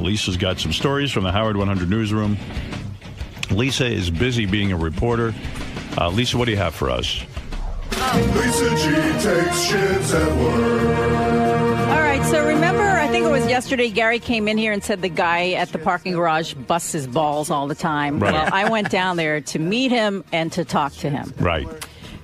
Lisa's got some stories from the Howard 100 newsroom. Lisa is busy being a reporter. Lisa, what do you have for us? Lisa G takes shits at work. All right, so remember, I think it was yesterday, Gary came in here and said the guy at the parking garage busts his balls all the time. Right. Well, I went down there to meet him and to talk to him. Right.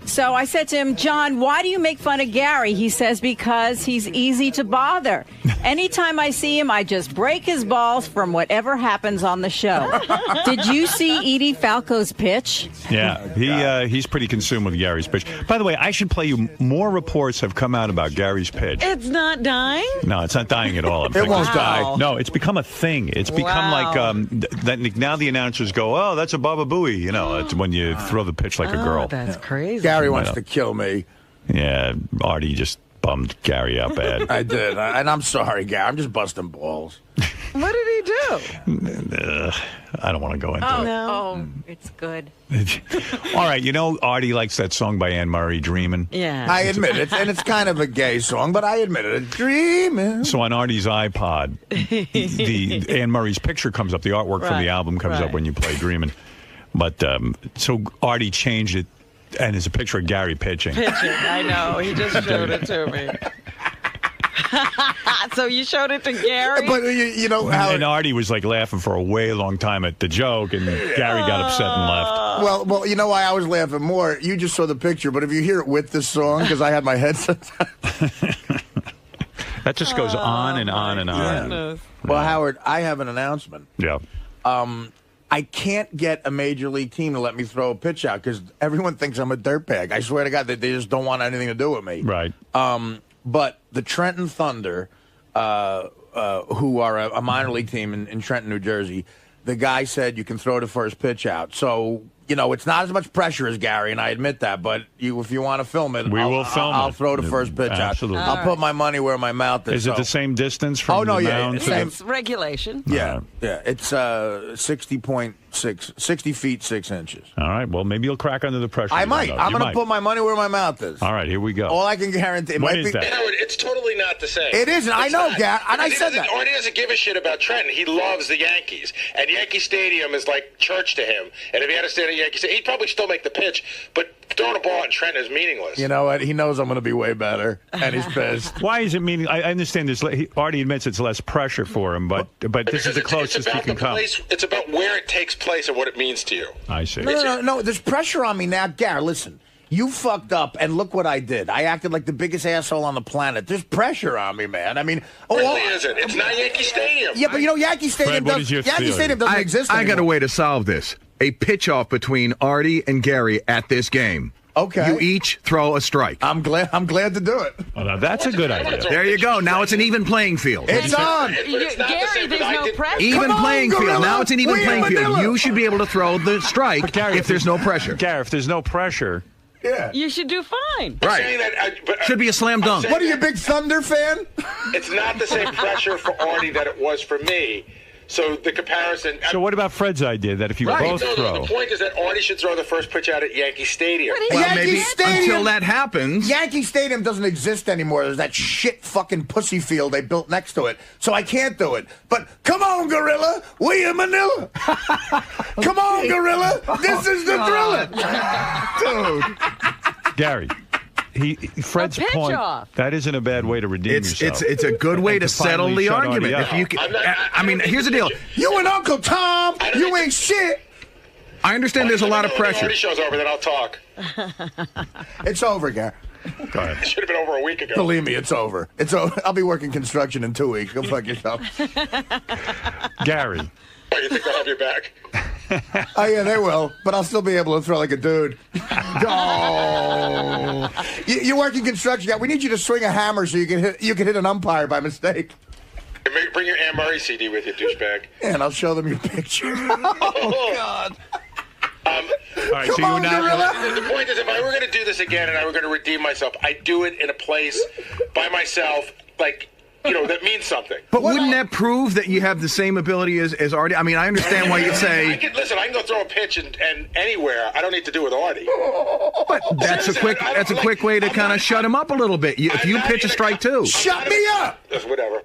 So I said to him, John, why do you make fun of Gary? He says, because he's easy to bother. Anytime I see him, I just break his balls from whatever happens on the show. Did you see Edie Falco's pitch? Yeah, he's pretty consumed with Gary's pitch. By the way, I should play you. More reports have come out about Gary's pitch. It's not dying? No, it's not dying at all. It won't die. No, it's become a thing. It's become like that. Now the announcers go, "Oh, that's a Baba Booey." You know, it's when you throw the pitch like a girl. That's crazy. Gary wants to kill me. Yeah, Artie just bummed Gary out bad. I did, and I'm sorry, Gary. I'm just busting balls. What did he do? I don't want to go into it. Oh, it's good. All right, you know Artie likes that song by Anne Murray, "Dreamin'." Yeah. I admit it, and it's kind of a gay song, but I admit it. Dreaming. So on Artie's iPod, the Anne Murray's picture comes up. The artwork from the album comes up when you play "Dreamin'." But so Artie changed it. And it's a picture of Gary pitching. I know. He just showed it to me. So you showed it to Gary? But you know how... And Artie was like laughing for a way long time at the joke, and Gary got upset and left. Well, you know why I was laughing more? You just saw the picture, but if you hear it with the song, because I had my headset That just goes on and on and on. Goodness. Well, Howard, I have an announcement. Yeah. I can't get a major league team to let me throw a pitch out because everyone thinks I'm a dirtbag. I swear to God, they just don't want anything to do with me. Right. But the Trenton Thunder, who are a minor league team in Trenton, New Jersey, the guy said you can throw the first pitch out. So, you know, it's not as much pressure as Gary, and I admit that. But if you want to film it, I'll throw the first pitch Absolutely. out. I'll put my money where my mouth is. Is it the same distance from the mound? It's regulation. Yeah, it's 60 feet 6 inches. All right. Well, maybe you'll crack under the pressure. I might. I'm going to put my money where my mouth is. All right, here we go. All I can guarantee. What is that? Howard, it's totally not the same. It isn't. I know, Gary. And I said that. Artie doesn't give a shit about Trenton. He loves the Yankees. And Yankee Stadium is like church to him. And if he had to stand at Yankee Stadium, he'd probably still make the pitch. But throwing a ball at Trenton is meaningless. You know what? He knows I'm going to be way better. And he's pissed. Why is it meaningless? I understand this. Artie admits it's less pressure for him, but this is the closest he can come. It's about where it takes place and what it means to you. I see. No. There's pressure on me now. Gary, listen. You fucked up, and look what I did. I acted like the biggest asshole on the planet. There's pressure on me, man. I mean... It really isn't. It's not Yankee Stadium. Yeah, but you know, Yankee Stadium doesn't exist anymore. I got a way to solve this. A pitch-off between Artie and Gary at this game. Okay. You each throw a strike. I'm glad to do it. Well, now that's a good idea. There you go. Now it's an even playing field. It's on. Gary, there's no pressure. Even playing field. Now it's an even playing field. You should be able to throw the strike Gary, if there's no pressure. Gary, if there's no pressure... Yeah. You should do fine. Right. Should be a slam dunk. What are you, a big Thunder fan? It's not the same pressure for Artie that it was for me. So the comparison... So what about Fred's idea that if you both throw... The point is that Artie should throw the first pitch out at Yankee Stadium. Well, maybe until that happens. Yankee Stadium doesn't exist anymore. There's that shit fucking pussy field they built next to it. So I can't do it. But come on, Gorilla. We in Manila. Come on, Gorilla. This is the thriller. Dude. Gary... Fred's point, that isn't a bad way to redeem yourself. It's a good way to settle the argument. If you can, I mean, here's the deal. You and Uncle Tom, you ain't shit. I understand there's a lot of pressure. When the show's over, then I'll talk. It's over, Gary. Go ahead. It should have been over a week ago. Believe me, it's over. It's over. I'll be working construction in 2 weeks. Go fuck yourself. Gary. Oh, you think they'll have your back? Oh, yeah, they will. But I'll still be able to throw like a dude. Oh. You work in construction. Yeah, we need you to swing a hammer so you can hit an umpire by mistake. Bring your Anne Murray CD with you, douchebag. Yeah, and I'll show them your picture. Oh, God. All right, Come on, Gorilla. The point is, if I were going to do this again and I were going to redeem myself, I'd do it in a place by myself, like... You know, that means something. But wouldn't that prove that you have the same ability as Artie? I mean, I understand why you'd say... I can go throw a pitch and anywhere. I don't need to do it with Artie. But that's a quick way to kind of shut him up a little bit. If you pitch a strike, too. Shut me up! Whatever.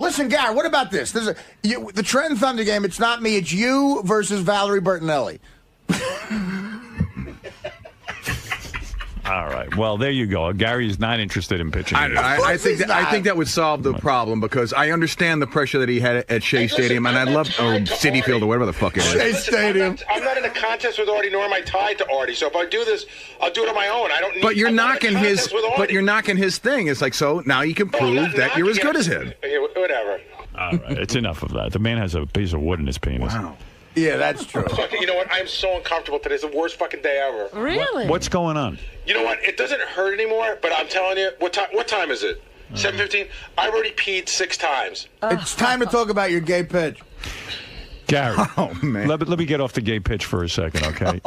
Listen, Gary, what about this? The Trent Thunder game, it's not me, it's you versus Valerie Bertinelli. All right. Well, there you go. Gary is not interested in pitching. I think that would solve the problem because I understand the pressure that he had at Shea Stadium, and I'd love Citi Field or whatever the fuck it is. Shea Stadium. I'm not in a contest with Artie, nor am I tied to Artie. So if I do this, I'll do it on my own. I don't need. But you're knocking his. But you're knocking his thing. It's like so now you can prove that you're as good as him. Whatever. All right. It's enough of that. The man has a piece of wood in his penis. Wow. Yeah, that's true. You know what? I'm so uncomfortable today. It's the worst fucking day ever. Really? What's going on? You know what? It doesn't hurt anymore, but I'm telling you, what time is it? 7:15? I've already peed 6 times. It's time to talk about your gay pitch. Gary. Oh, man. Let me get off the gay pitch for a second, okay?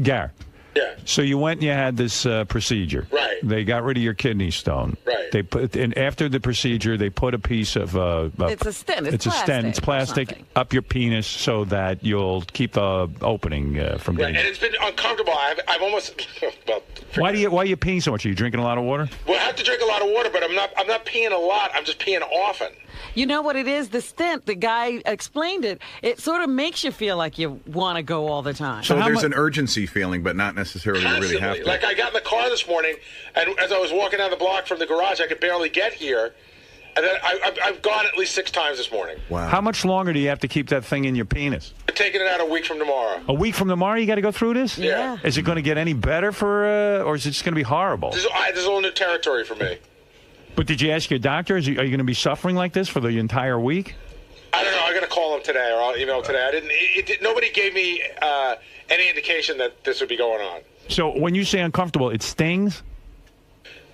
Gary. Yeah. So you went and you had this procedure. Right. They got rid of your kidney stone. Right. They put and after the procedure, they put a piece of it's a stent. It's a stent. It's plastic up your penis so that you'll keep the opening from Right, getting. and it's been uncomfortable. I've almost. Well, Why are you peeing so much? Are you drinking a lot of water? well, I have to drink a lot of water, but I'm not peeing a lot. I'm just peeing often. You know what it is? The stent, the guy explained it. It sort of makes you feel like you want to go all the time. So there's an urgency feeling, but not necessarily you really have to. Like I got in the car this morning, and as I was walking down the block from the garage, I could barely get here. And then I've gone at least 6 times this morning. Wow. How much longer do you have to keep that thing in your penis? I'm taking it out a week from tomorrow. A week from tomorrow, you got to go through this? Yeah. Is it going to get any better or is it just going to be horrible? This is a little new territory for me. But did you ask your doctor? Are you going to be suffering like this for the entire week? I don't know. I'm going to call him today, or I'll email him today. Nobody gave me any indication that this would be going on. So when you say uncomfortable, it stings?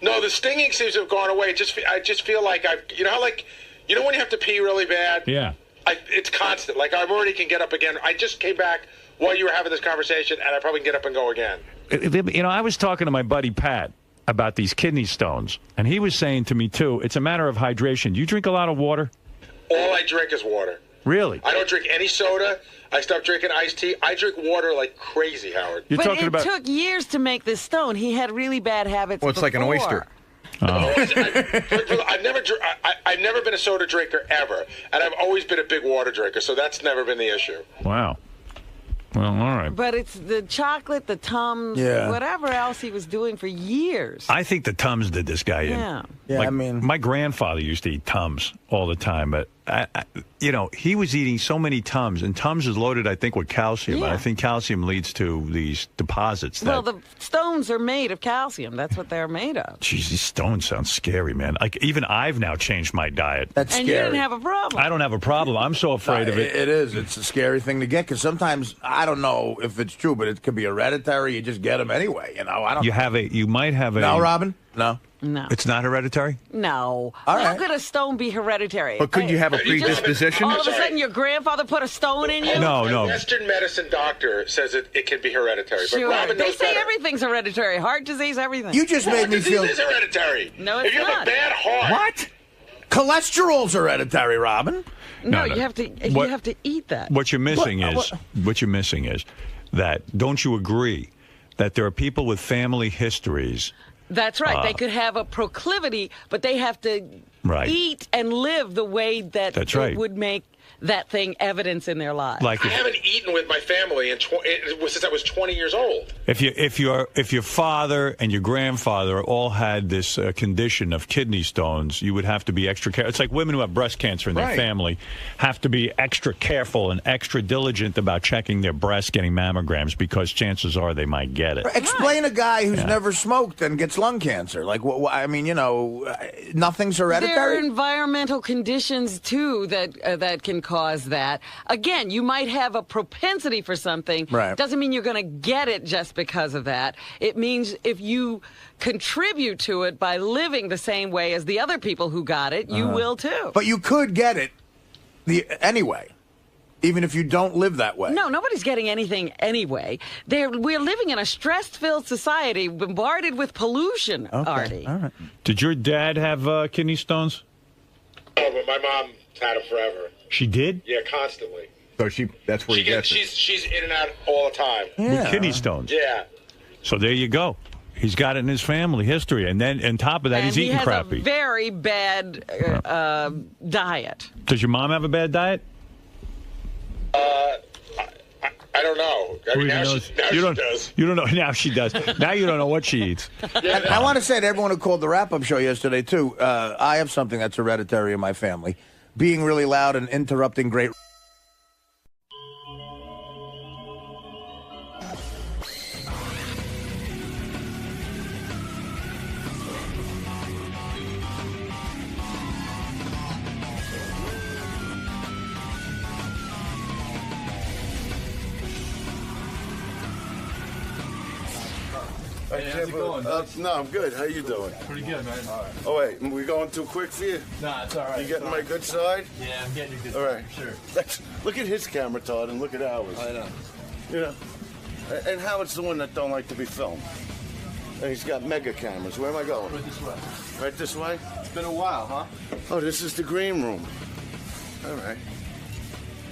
No, the stinging seems to have gone away. I just feel like you know when you have to pee really bad? Yeah. It's constant. Like I already can get up again. I just came back while you were having this conversation, and I probably can get up and go again. You know, I was talking to my buddy Pat about these kidney stones, and he was saying to me, too, it's a matter of hydration. Do you drink a lot of water? All I drink is water. Really? I don't drink any soda. I stopped drinking iced tea. I drink water like crazy, Howard. You're but talking it about... took years to make this stone. He had really bad habits. Well, it's like an oyster. I've never been a soda drinker ever, and I've always been a big water drinker, so that's never been the issue. Wow. Well, all right. But it's the chocolate, the Tums, whatever else he was doing for years. I think the Tums did this guy in. Yeah. Yeah, Like, I mean... my grandfather used to eat Tums all the time, but he was eating so many Tums, and Tums is loaded, I think, with calcium. Yeah. And I think calcium leads to these deposits. Well, the stones are made of calcium. That's what they're made of. Jeez, these stones sound scary, man. Like even I've now changed my diet. That's And scary. you didn't have a problem. I don't have a problem. I'm so afraid of it. It is. It's a scary thing to get because sometimes I don't know if it's true, but it could be hereditary. You just get them anyway. You know, I don't. You might have a. No, Robin. No. No. It's not hereditary? No. All How right. could a stone be hereditary? But could you have a predisposition? All of a sudden, your grandfather put a stone in you? No. A Western medicine doctor says it can be hereditary, Sure. but Robin They knows say better. everything's hereditary. Heart disease, everything. You just made me feel. Disease is hereditary. No, it's if you have not. a bad heart. What? Cholesterol's hereditary, Robin. No, No. you have to. You What- have to eat that. What you're missing is that, don't you agree that there are people with family histories? That's right. They could have a proclivity, but they have to Right. eat and live the way that That's it right. would make that thing evidence in their lives. Like I haven't eaten with my family since I was 20 years old. if your father and your grandfather all had this condition of kidney stones, you would have to be extra careful. It's like women who have breast cancer in their Right. family have to be extra careful and extra diligent about checking their breasts, getting mammograms, because chances are they might get it. Explain a guy who's never smoked and gets lung cancer. Like, I mean, nothing's There are hereditary. environmental conditions too that can cause that. Again, you might have a propensity for something. Right. Doesn't mean you're going to get it just because of that. It means if you contribute to it by living the same way as the other people who got it, you will too. But you could get it anyway, even if you don't live that way. No, nobody's getting anything anyway. We're living in a stress-filled society, bombarded with pollution, Artie. All right. Did your dad have kidney stones? Oh, but my mom had them forever. She did? Yeah, constantly. So that's where he gets it. She's in and out all the time. With kidney stones? Yeah. So there you go. He's got it in his family history, and then on top of that, he's eating crappy. He has a very bad diet. Does your mom have a bad diet? I don't know. I mean, now she does. You don't know. Now she does. Now you don't know what she eats. And I want to say to everyone who called the wrap-up show yesterday, too, I have something that's hereditary in my family. Being really loud and interrupting great... Hey, how's it going? No, I'm good. How you doing? Pretty good, man. All right. Oh, wait. We going too quick for you? Nah, it's all right. You getting my good side? Yeah, I'm getting your good all side. right. Sure. Look at his camera, Todd, and look at ours. I know. You know? And Howard's the one that don't like to be filmed. And he's got mega cameras. Where am I going? Right this way. Right this way? It's been a while, huh? Oh, this is the green room. All right.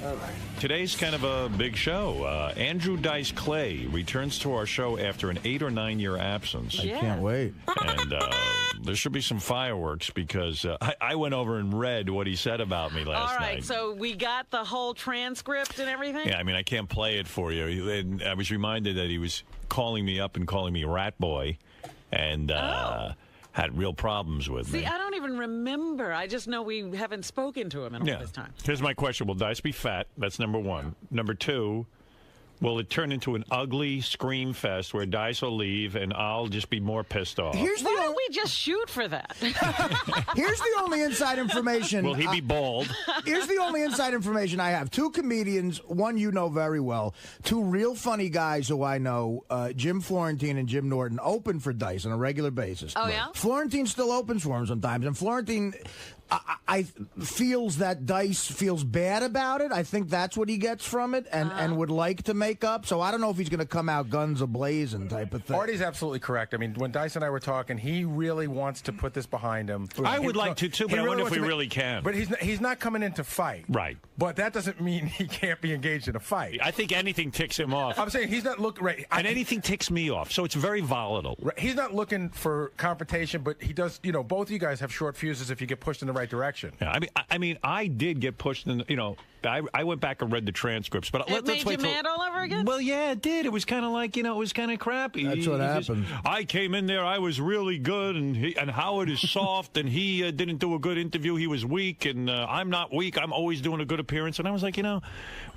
All right. Today's kind of a big show. Andrew Dice Clay returns to our show after an 8 or 9 year absence. Yeah. I can't wait. And there should be some fireworks because I went over and read what he said about me last night. All right, so we got the whole transcript and everything? Yeah, I mean, I can't play it for you. And I was reminded that he was calling me up and calling me rat boy and had real problems with me. See, I don't even remember. I just know we haven't spoken to him in all this time. Here's my question. Will Dice be fat? That's number one. Number two, will it turn into an ugly scream fest where Dice will leave and I'll just be more pissed off? Why don't we just shoot for that? Here's the only inside information. Will he be bald? Here's the only inside information I have. 2 comedians, one you know very well, 2 real funny guys who I know, Jim Florentine and Jim Norton, open for Dice on a regular basis. Oh, yeah? Florentine still opens for him sometimes, and Florentine... I feels that Dice feels bad about it. I think that's what he gets from it and would like to make up. So I don't know if he's going to come out guns a-blazing type of thing. Artie's absolutely correct. I mean, when Dice and I were talking, he really wants to put this behind him. I would like to, too, but I wonder if we really can. But he's not coming in to fight. Right. But that doesn't mean he can't be engaged in a fight. I think anything ticks him off. I'm saying he's not looking... Right, and anything ticks me off, so it's very volatile. Right, he's not looking for confrontation, but he does... You know, both of you guys have short fuses if you get pushed in the right direction. Yeah, I mean, I did get pushed in. I went back and read the transcripts, but It made you mad all over again? Well, yeah, it did. It was kind of like it was kind of crappy. That's what happened. I came in there, I was really good, and Howard is soft, and he didn't do a good interview. He was weak, and I'm not weak. I'm always doing a good appearance, and I was like, it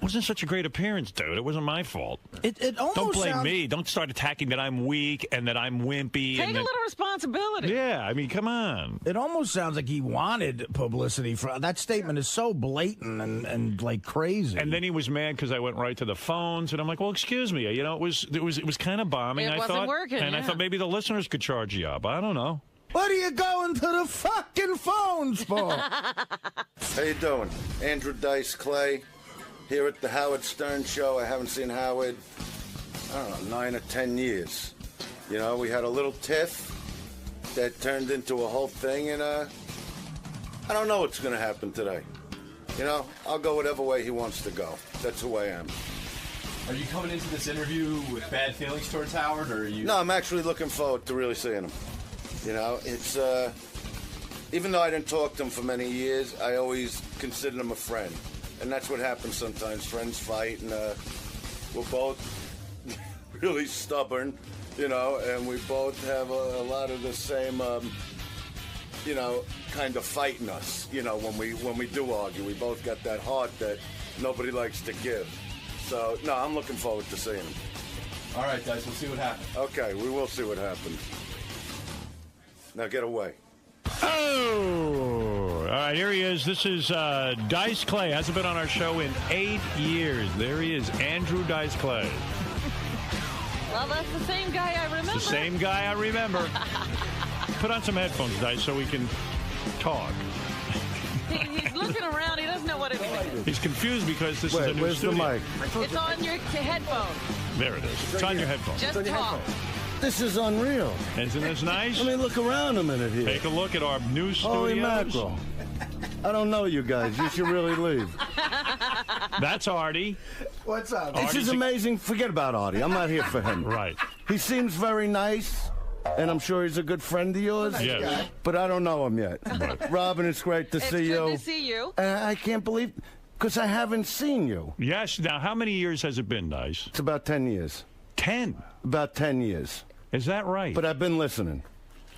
wasn't such a great appearance, dude. It wasn't my fault. It almost Don't blame me. Don't start attacking that I'm weak and that I'm wimpy. Take a little responsibility. Yeah, I mean, come on. It almost sounds like he wanted publicity. That statement is so blatant and like crazy. And then he was mad because I went right to the phones, and I'm like, well, excuse me, it was kind of bombing. It wasn't working, and I thought maybe the listeners could charge you up. I don't know. What are you going to the fucking phones for? How you doing? Andrew Dice Clay here at the Howard Stern Show. I haven't seen Howard, I don't know, 9 or 10 years. You know, we had a little tiff that turned into a whole thing, and I don't know what's going to happen today. You know, I'll go whatever way he wants to go. That's who I am. Are you coming into this interview with bad feelings towards Howard, or are you... No, I'm actually looking forward to really seeing him. You know, it's, even though I didn't talk to him for many years, I always considered him a friend. And that's what happens sometimes. Friends fight, and we're both really stubborn, you know, and we both have a lot of the same... you know, kind of fighting us. You know, when we do argue, we both got that heart that nobody likes to give. So, no, I'm looking forward to seeing him. All right, guys, we'll see what happens. Okay, we will see what happens. Now get away. Oh! All right, here he is. This is Dice Clay. Hasn't been on our show in 8 years. There he is, Andrew Dice Clay. Well, that's the same guy I remember. The same guy I remember. Put on some headphones, Dice, so we can talk. He's looking around. He doesn't know what it is. He's confused because this is a new where's studio. the mic? It's on your headphone. There it is. It's on your headphones. Just talk. This is unreal. Isn't this nice? Let me look around a minute here. Take a look at our new Holy studios. mackerel. I don't know you guys. You should really leave. That's Artie. What's up? This is amazing. Forget about Artie. I'm not here for him. Right. He seems very nice. and I'm sure he's a good friend of yours. Yes. But I don't know him yet. Robin, it's great to see you. It's good to see you. I can't believe, because I haven't seen you. Yes. Now, how many years has it been, Dice? It's about 10 years. 10? About 10 years. Is that right? But I've been listening.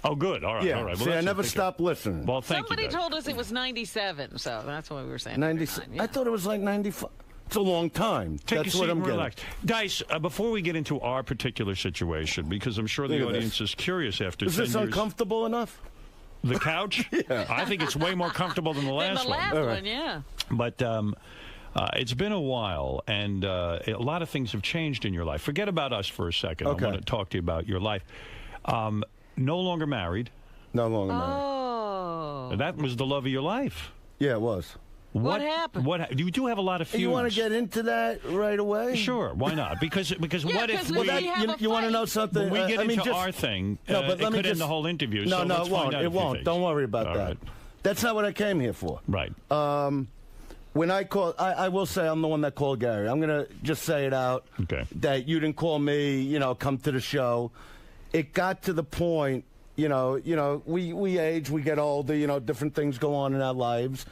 Oh, good. All right. Yeah. All right. See, I never stopped listening. Well, thank Somebody you. told us it was 97, so that's what we were saying. 96. Yeah. I thought it was like 95. It's a long time. Take That's a seat what I'm and getting. relax. Dice, before we get into our particular situation, because I'm sure the Look at audience this. is curious after Is 10 this years. uncomfortable enough? The couch? Yeah. I think it's way more comfortable than the last the last one. one, yeah. But it's been a while, and a lot of things have changed in your life. Forget about us for a second. Okay. I want to talk to you about your life. No longer married. No longer married. Oh. That was the love of your life. Yeah, it was. What happened? You do have a lot of feuds. You want to get into that right away? Sure, why not? Because what if we we... have a you want to fight. know something? When we get I mean, into just, our thing, No, but it let me could just, end the whole interview. No, so no, let's it won't. find out It a few won't. things. Don't worry about All that. right. That's not what I came here for. Right. When I called, I will say I'm the one that called Gary. I'm going to just say it out. Okay. That you didn't call me, come to the show. It got to the point, we age, we get older, different things go on in our lives.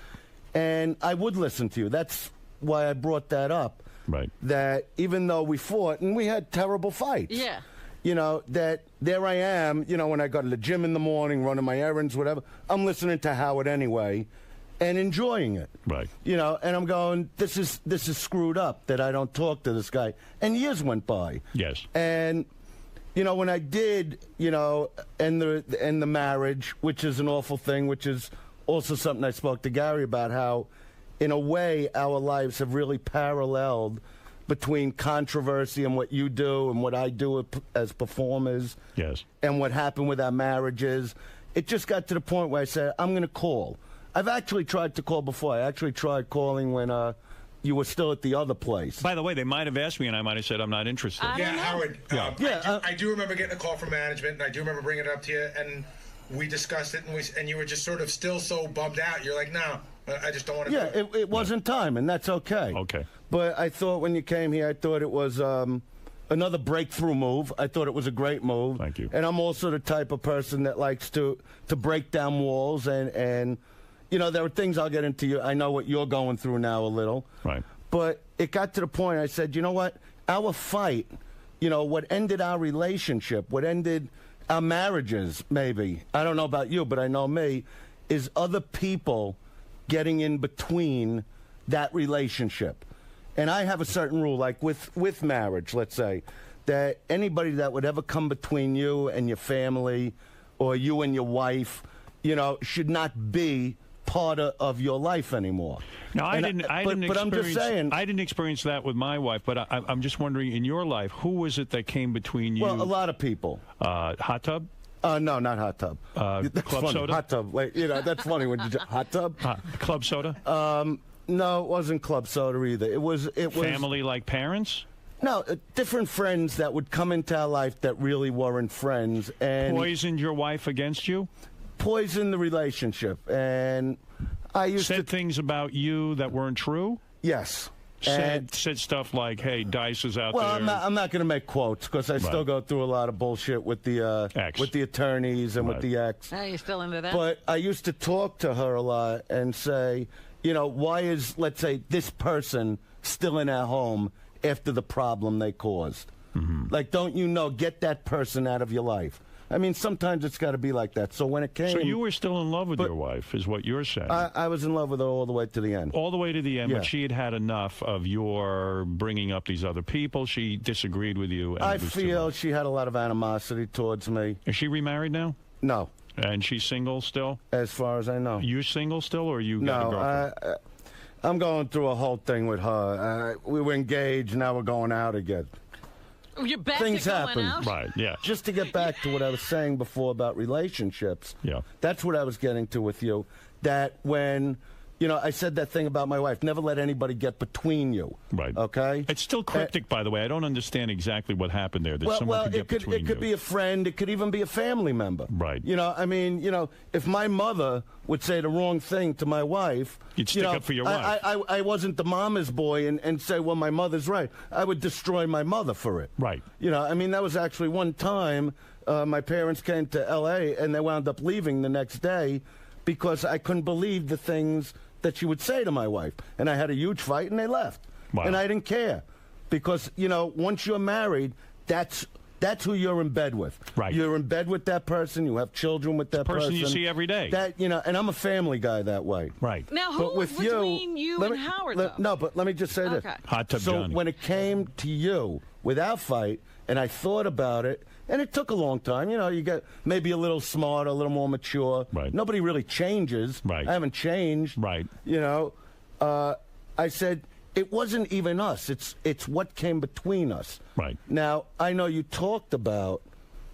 And I would listen to you. That's why I brought that up. Right. That even though we fought, and we had terrible fights. Yeah. That there I am, when I go to the gym in the morning, running my errands, whatever, I'm listening to Howard anyway and enjoying it. Right. And I'm going, this is screwed up that I don't talk to this guy. And years went by. Yes. And, when I did, end the marriage, which is an awful thing, which is also something I spoke to Gary about, how, in a way, our lives have really paralleled between controversy and what you do and what I do as performers. Yes. And what happened with our marriages. It just got to the point where I said, I'm going to call. I've actually tried to call before. I actually tried calling when you were still at the other place. By the way, they might have asked me, and I might have said I'm not interested. Yeah, Howard. Yeah. I do remember getting a call from management, and I do remember bringing it up to you, and we discussed it, and you were just sort of still so bummed out. You're like, no, I just don't want to. Yeah, it wasn't time, and that's okay. Okay. But I thought when you came here, I thought it was another breakthrough move. I thought it was a great move. Thank you. And I'm also the type of person that likes to break down walls, and there are things I'll get into. I know what you're going through now a little. Right. But it got to the point I said, you know what? Our fight, what ended our relationship, what ended our marriages, maybe, I don't know about you, but I know me, is other people getting in between that relationship. And I have a certain rule, like with marriage, let's say, that anybody that would ever come between you and your family or you and your wife, should not be part of your life anymore. Now, I didn't but I'm just saying, I didn't experience that with my wife, but I'm just wondering, in your life, who was it that came between you? well, a lot of people. Hot tub? No, not hot tub. That's club funny. soda? Hot tub. Like, that's funny when you hot tub. Club soda? No, it wasn't club soda either. It was family like parents? No, different friends that would come into our life that really weren't friends and Poisoned your wife against you? Poisoned the relationship. And I used said things about you that weren't true? Yes. Said stuff like, "Hey, Dice is out there." Well, I'm not going to make quotes because I still go through a lot of bullshit with the attorneys and with the ex. Are you still into that? But I used to talk to her a lot and say, why is, let's say, this person still in our home after the problem they caused? Mm-hmm. Like, don't get that person out of your life. I mean, sometimes it's got to be like that. So when it came... So you were still in love with your wife, is what you're saying. I was in love with her all the way to the end. All the way to the end, Yeah. but she had had enough of your bringing up these other people. She disagreed with you. And I it was too feel much. she had a lot of animosity towards me. Is she remarried now? No. And she's single still? As far as I know. You single still, or you got a girlfriend? No, I'm going through a whole thing with her. We were engaged, now we're going out again. You're back Things to going happen. out? Right, yeah. Just to get back to what I was saying before about relationships. Yeah. That's what I was getting to with you. That when, I said that thing about my wife, never let anybody get between you. Right. Okay? It's still cryptic, by the way. I don't understand exactly what happened there. That someone could get between it could you. be a friend. It could even be a family member. Right. If my mother would say the wrong thing to my wife, You'd stick up for your wife. I wasn't the mama's boy and say, well, my mother's right. I would destroy my mother for it. Right. That was actually one time my parents came to L.A. and they wound up leaving the next day because I couldn't believe the things that she would say to my wife. And I had a huge fight, and they left. Wow. And I didn't care because, you know, once you're married, that's who you're in bed with. Right. You're in bed with that person. You have children with that person. You see every day. That, you know, and I'm a family guy that way. Right. Now, who was between you and Howard, though? No, but let me just say this. Hot Tub so Johnny. when it came to you, without fight, and I thought about it, and it took a long time. You know, you get maybe a little smarter, a little more mature. Right. Nobody really changes. Right. I haven't changed. Right. You know, I said, it wasn't even us. It's what came between us. Right. Now, I know you talked about,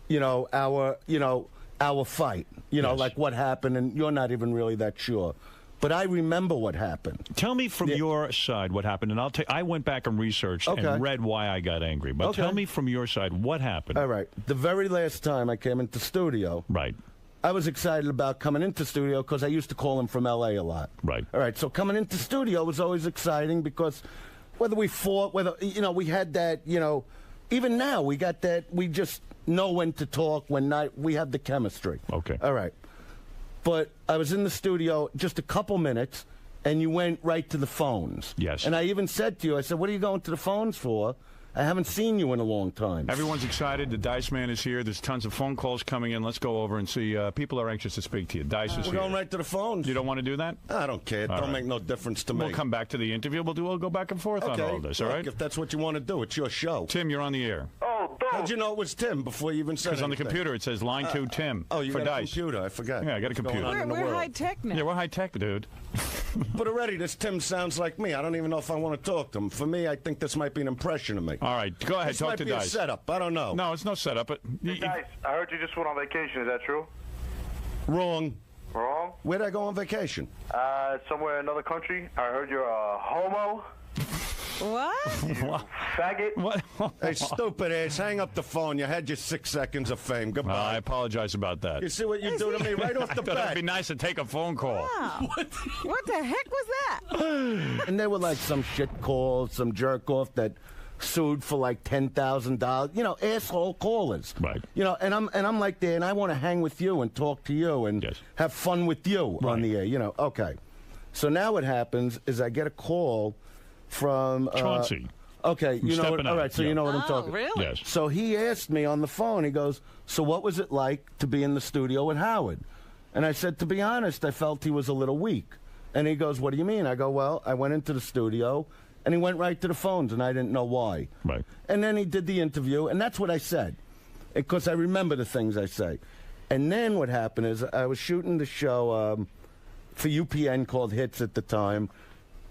our fight, like what happened, and you're not even really that sure. But I remember what happened. Tell me from your side what happened, and I went back and researched and read why I got angry. But tell me from your side what happened. All right. The very last time I came into studio, right, I was excited about coming into studio because I used to call him from L.A. a lot. Right. All right. So coming into studio was always exciting because whether we fought, whether we had that, even now we got that. We just know when to talk, when not. We have the chemistry. Okay. All right. But I was in the studio just a couple minutes, and you went right to the phones. Yes. And I even said to you, I said, what are you going to the phones for? I haven't seen you in a long time. Everyone's excited. The Dice Man is here. There's tons of phone calls coming in. Let's go over and see. People are anxious to speak to you. Dice is We're here. going right to the phones. You don't want to do that? I don't care. It don't make no difference to me. We'll come back to the interview. We'll go back and forth on all of this, all right? If that's what you want to do, it's your show. Tim, you're on the air. Oh, how'd you know it was Tim before you even said Because on the anything? computer it says line 2 Tim Oh, you for got Dice. a computer. I forgot. Yeah, I got a What's going computer. on in the We're world? high tech now. Yeah, we're high tech, dude. But already, this Tim sounds like me. I don't even know if I want to talk to him. For me, I think this might be an impression of me. All right, go ahead. This Talk might to be Dice. a setup. I don't know. No, it's no setup. But Hey, Dice, I heard you just went on vacation. Is that true? Wrong. Wrong? Where'd I go on vacation? Somewhere in another country. I heard you're a homo. What? Faggot. What? Hey, stupid ass, hang up the phone. You had your 6 seconds of fame. Goodbye. I apologize about that. You see what you do to me right off the It'd bat? be nice to take a phone call. Wow. What the heck was that? And they were like some shit calls, some jerk off that sued for like $10,000. Asshole callers. Right. And I'm like there, and I want to hang with you and talk to you and have fun with you on the air. Okay. So now what happens is I get a call from Chauncey. Okay, you know what, all right, so you know what I'm talking really? Yes. So he asked me on the phone, he goes, so what was it like to be in the studio with Howard? And I said, to be honest, I felt he was a little weak. And he goes, what do you mean? I go, well, I went into the studio, and he went right to the phones, and I didn't know why. Right. And then he did the interview, and that's what I said, because I remember the things I say. And then what happened is I was shooting the show for UPN called Hits at the time,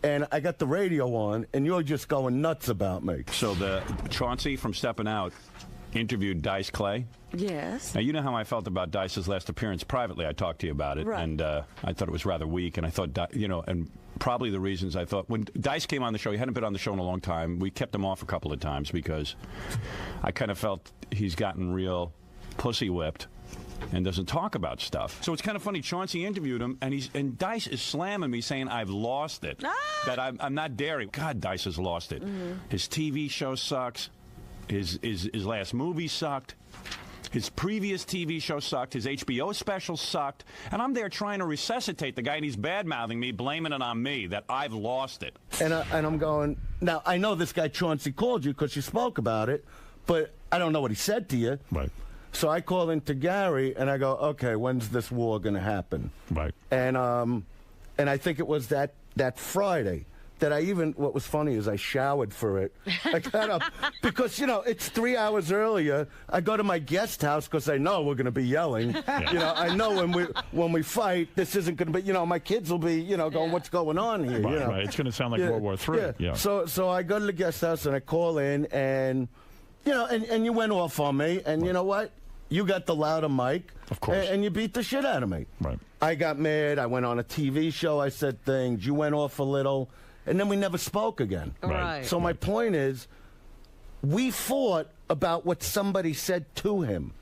and I got the radio on, and you're just going nuts about me. So the Chauncey from Steppin' Out interviewed Dice Clay. Yes. Now, you know how I felt about Dice's last appearance privately. I talked to you about it, Right. and I thought it was rather weak, and I thought, and probably the reasons I thought, when Dice came on the show, he hadn't been on the show in a long time. We kept him off a couple of times because I kind of felt he's gotten real pussy whipped and doesn't talk about stuff. So it's kind of funny. Chauncey interviewed him, and Dice is slamming me, saying I've lost it, that I'm not daring. God, Dice has lost it. His TV show sucks. His last movie sucked. His previous TV show sucked. His HBO special sucked. And I'm there trying to resuscitate the guy, and he's bad-mouthing me, blaming it on me, that I've lost it. And I'm going, now, I know this guy Chauncey called you because you spoke about it, but I don't know what he said to you. Right. So I call into Gary, and I go, okay, when's this war going to happen? Right. And I think it was that Friday that what was funny is I showered for it. I got up because, it's 3 hours earlier. I go to my guest house because I know we're going to be yelling. Yeah. I know when we fight, this isn't going to be, my kids will be, going, what's going on here? Right. It's going to sound like World War III. Yeah. So I go to the guest house and I call in and, and you went off on me. And you know what? You got the louder mic. Of course. And you beat the shit out of me. Right. I got mad. I went on a TV show. I said things. You went off a little. And then we never spoke again. Right. So my point is, we fought about what somebody said to him.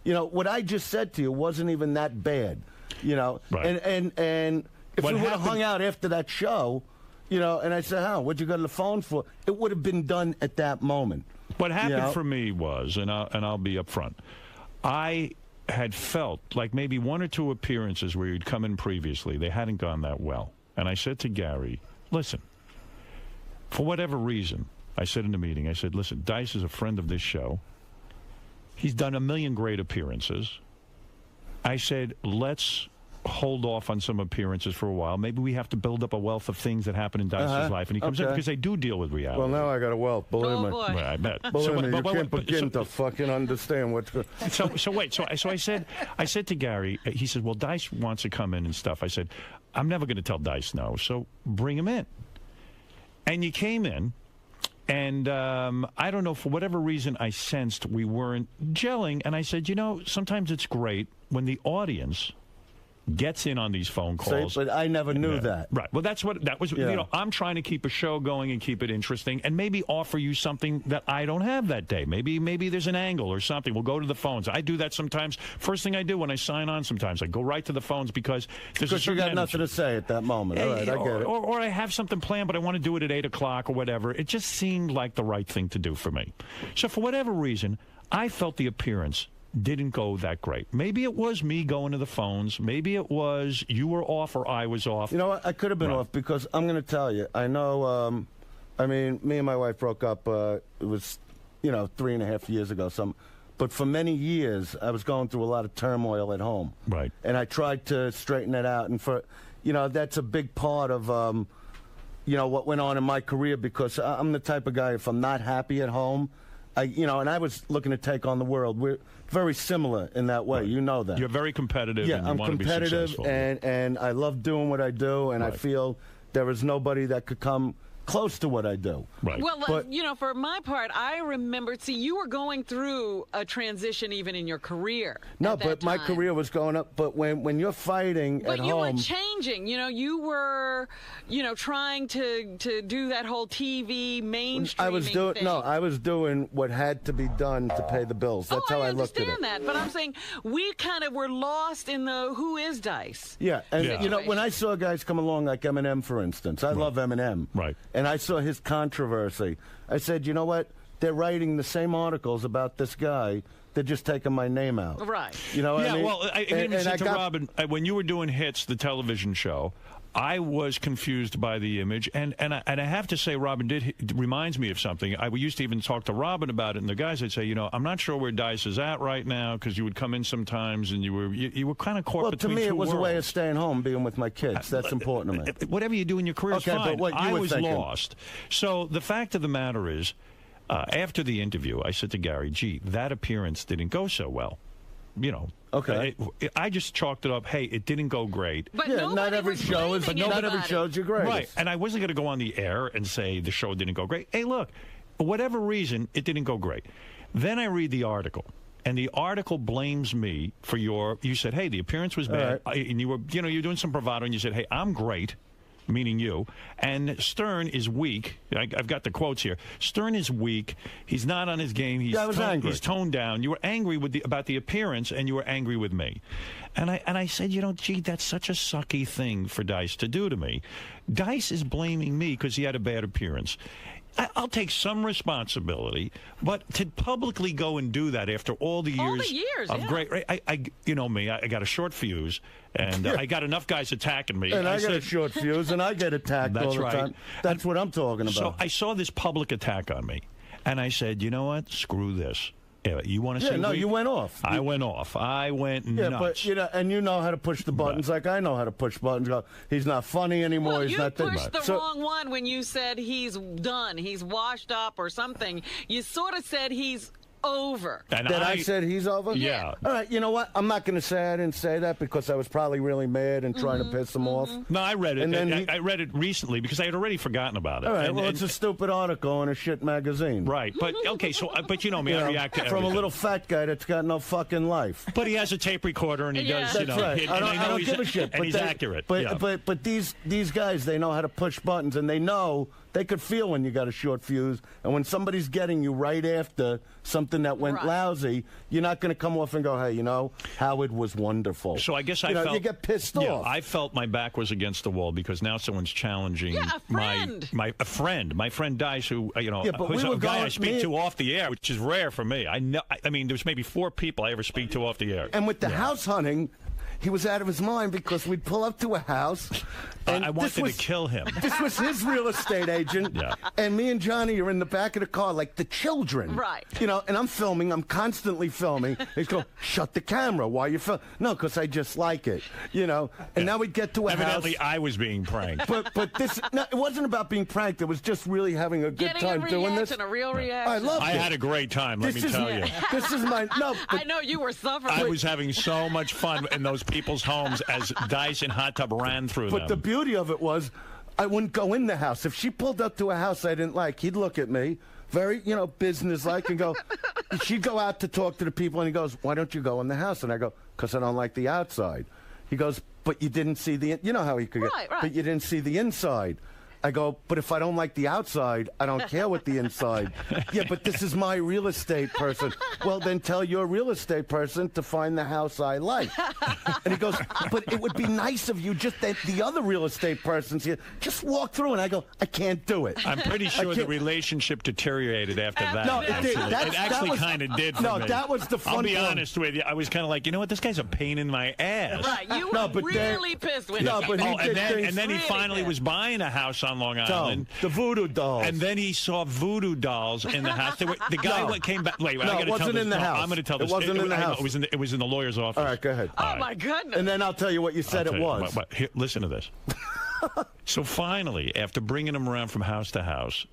What I just said to you wasn't even that bad. Right. And if What we would have happened- hung out after that show, and I said, what'd you go to the phone for? It would have been done at that moment. What happened for me was, and I'll be up front, I had felt like maybe 1 or 2 appearances where you'd come in previously, they hadn't gone that well. And I said to Gary, listen, for whatever reason, I said in the meeting, I said, listen, Dice is a friend of this show. He's done a million great appearances. I said, let's hold off on some appearances for a while. Maybe we have to build up a wealth of things that happen in Dice's life. And he comes in because they do deal with reality. Well, now I got a wealth, believe me. Boy. Well, I bet. Believe me, you can't begin to fucking understand what's going on. So I said to Gary, he said, well, Dice wants to come in and stuff. I said, I'm never going to tell Dice no, so bring him in. And you came in, and I don't know, for whatever reason, I sensed we weren't gelling. And I said, you know, sometimes it's great when the audience gets in on these phone calls. But I never knew that. Right. Well, that was, you know, I'm trying to keep a show going and keep it interesting and maybe offer you something that I don't have that day. Maybe there's an angle or something. We'll go to the phones. I do that sometimes. First thing I do when I sign on sometimes, I go right to the phones because there's a certain you got energy. nothing to say at that moment. All right, I get it. Or I have something planned, but I want to do it at 8 o'clock or whatever. It just seemed like the right thing to do for me. So for whatever reason, I felt the appearance didn't go that great. Maybe it was me going to the phones. Maybe it was you were off or I was off. You know what? I could have been off because I'm going to tell you. I know, I mean, me and my wife broke up, it was, 3.5 years ago. But for many years, I was going through a lot of turmoil at home. Right. And I tried to straighten it out. And that's a big part of, what went on in my career because I'm the type of guy, if I'm not happy at home, and I was looking to take on the world. We're very similar in that way. Right. You know that. You're very competitive. Yeah, and you I'm want competitive, to be successful. and I love doing what I do, and I feel there is nobody that could come close to what I do. Right. Well, for my part, I remember, you were going through a transition even in your career. No, but my career was going up. But when you're fighting at home. But you were changing. You were, trying to do that whole TV mainstreaming thing. I was doing what had to be done to pay the bills. That's how I looked at it. I understand that, but I'm saying we kind of were lost in the who is Dice. Yeah, and when I saw guys come along like Eminem, for instance, I love Eminem. Right. And I saw his controversy. I said, you know what? They're writing the same articles about this guy. They're just taking my name out. Right. You know what I mean? Well, I said to Robin, when you were doing Hits, the television show, I was confused by the image, and I have to say, Robin reminds me of something. We used to even talk to Robin about it, and the guys would say, I'm not sure where Dice is at right now, because you would come in sometimes, and you were kind of caught between two worlds. Well, to me, it was a way of staying home, being with my kids. That's important to me. Whatever you do in your career is fine. But what I was thinking. lost. So the fact of the matter is, after the interview, I said to Gary, gee, that appearance didn't go so well. Okay. I just chalked it up. Hey, it didn't go great. But not every show is your greatest. Right. And I wasn't going to go on the air and say the show didn't go great. Hey, look, for whatever reason, it didn't go great. Then I read the article, and the article blames me for you said, hey, the appearance was bad, and you were, you're doing some bravado, and you said, hey, I'm great. Meaning you, and Stern is weak. I've got the quotes here. Stern is weak. He's not on his game. He's toned down. You were angry about the appearance, and you were angry with me. And I said, gee, that's such a sucky thing for Dice to do to me. Dice is blaming me because he had a bad appearance. I'll take some responsibility, but to publicly go and do that after all the years of great, you know me, I got a short fuse, and I got enough guys attacking me. And I got a short fuse, and I get attacked all the time. That's what I'm talking about. So I saw this public attack on me, and I said, you know what? Screw this. You want to say you went off. I went off. I went nuts. But and you know how to push the buttons like I know how to push buttons. He's not funny anymore. Well, he's not pushed the wrong one when you said he's done, he's washed up or something. You sort of said he's over. And I said he's over? Yeah. All right, you know what? I'm not going to say I didn't say that because I was probably really mad and trying to piss him off. No, I read it. And then I read it recently because I had already forgotten about it. All right, it's a stupid article in a shit magazine. Right, but okay, but you know me, I react to everything. From a little fat guy that's got no fucking life. But he has a tape recorder and he does, That's right. I don't give a shit. And he's accurate. But these guys, they know how to push buttons and they know They could feel when you got a short fuse, and when somebody's getting you right after something that went lousy, you're not going to come off and go, hey, Howard was wonderful. So I guess I felt... you get pissed off. I felt my back was against the wall because now someone's challenging my friend Dice, who, who's a guy I speak to off the air, which is rare for me. I mean, there's maybe 4 people I ever speak to off the air. And with the house hunting... He was out of his mind because we'd pull up to a house. And I wanted to kill him. This was his real estate agent. And me and Johnny are in the back of the car like the children. Right. And I'm filming. I'm constantly filming. He's going, shut the camera while you're filming. No, because I just like it. And now we'd get to a Evidently, house. I was being pranked. But this, no, it wasn't about being pranked. It was just really having a good time doing this. A real reaction. I loved it. I had a great time, let me tell you. This is my... No, I know you were suffering. I was having so much fun in those people's homes as Dice and Hot Tub ran through them. But the beauty of it was, I wouldn't go in the house. If she pulled up to a house I didn't like, he'd look at me, very, business-like, and go, she'd go out to talk to the people, and he goes, why don't you go in the house? And I go, because I don't like the outside. He goes, but you didn't see the, how he could get, but you didn't see the inside. I go, but if I don't like the outside, I don't care what the inside. Yeah, but this is my real estate person. Well, then tell your real estate person to find the house I like. And he goes, but it would be nice of you just that the other real estate person's here. Just walk through. And I go, I can't do it. I'm pretty sure the relationship deteriorated after that. No, it did. It actually kind of did for me. No, that was the fun I'll be one. honest with you. I was kind of like, this guy's a pain in my ass. Right, you were really pissed when and then he finally was buying a house on Long Island. The voodoo dolls. And then he saw voodoo dolls in the house. The guy came back. Wait, it wasn't in the house. I'm going to tell this. It wasn't in the house. It was in the lawyer's office. All right, go ahead. Oh, my goodness. And then I'll tell you what you said it was. But here, listen to this. So finally, after bringing him around from house to house,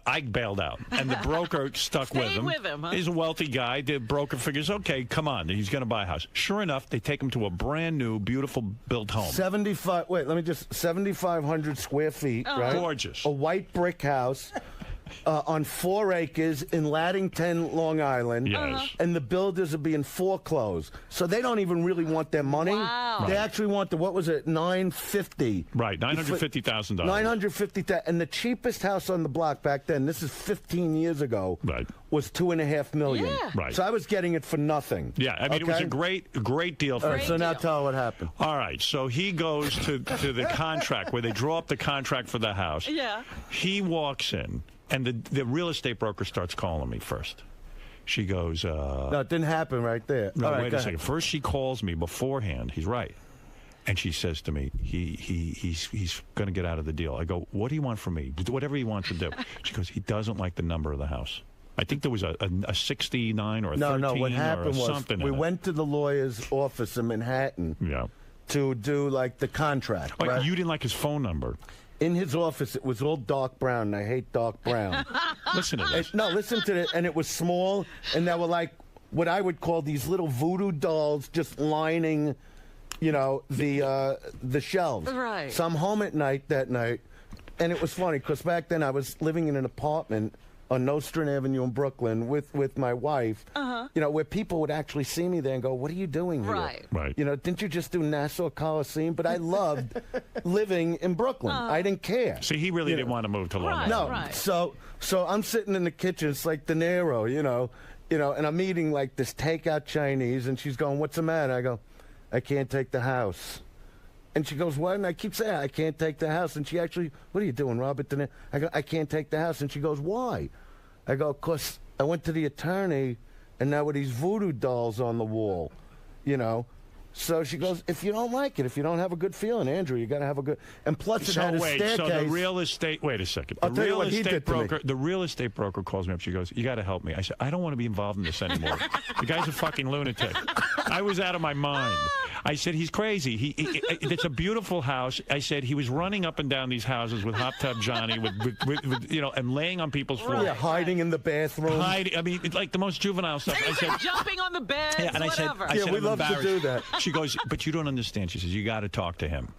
I bailed out, and the broker stuck with him. Huh? He's a wealthy guy. The broker figures, okay, come on, he's going to buy a house. Sure enough, they take him to a brand new, beautiful built home. 7,500 square feet, right? Gorgeous. A white brick house. On 4 acres in Laddington, Long Island. Yes. And the builders are being foreclosed. So they don't even really want their money. Wow. They actually want $950. Right, $950,000. $950,000. And the cheapest house on the block back then, this is 15 years ago, was $2.5 million. Yeah. Right. So I was getting it for nothing. Yeah, I mean, it was a great deal for him. So now tell what happened. All right, so he goes to the contract where they draw up the contract for the house. Yeah. He walks in. And the real estate broker starts calling me first. She goes... no, it didn't happen right there. No, right, wait a second. First she calls me beforehand. He's right. And she says to me, he's going to get out of the deal. I go, what do you want from me? Whatever he wants to do. She goes, he doesn't like the number of the house. I think there was a 69 or a 13 No, what happened or was something. We went to the lawyer's office in Manhattan to do, the contract. Oh, right? You didn't like his phone number. In his office, it was all dark brown, and I hate dark brown. Listen to this. Listen to it. And it was small, and there were, what I would call these little voodoo dolls just lining, the shelves. Right. So I'm home at night that night, and it was funny, because back then I was living in an apartment on Nostrand Avenue in Brooklyn with my wife, where people would actually see me there and go, what are you doing here? Right. Didn't you just do Nassau Coliseum? But I loved living in Brooklyn. I didn't care. See, he really didn't want to move to Long Island. No, so I'm sitting in the kitchen, it's like De Niro, and I'm eating this takeout Chinese, and she's going, what's the matter? I go, I can't take the house. And she goes, what? And I keep saying, I can't take the house. And she actually, what are you doing, Robert? I go, I can't take the house. And she goes, why? I go, because I went to the attorney, and now with these voodoo dolls on the wall, So she goes, if you don't like it, if you don't have a good feeling, Andrew, you got to have a good... And plus it had a staircase. So the real estate... Wait a second. I'll tell you what he did to me. The real estate broker calls me up. She goes, you got to help me. I said, I don't want to be involved in this anymore. The guy's a fucking lunatic. I was out of my mind. I said, he's crazy. It's a beautiful house. I said, he was running up and down these houses with Hot Tub Johnny, with and laying on people's floors. Yeah, hiding in the bathroom. I mean, it's like the most juvenile stuff. I said, jumping on the bed, and whatever. I said, we love to do that. She goes, but you don't understand. She says, you got to talk to him.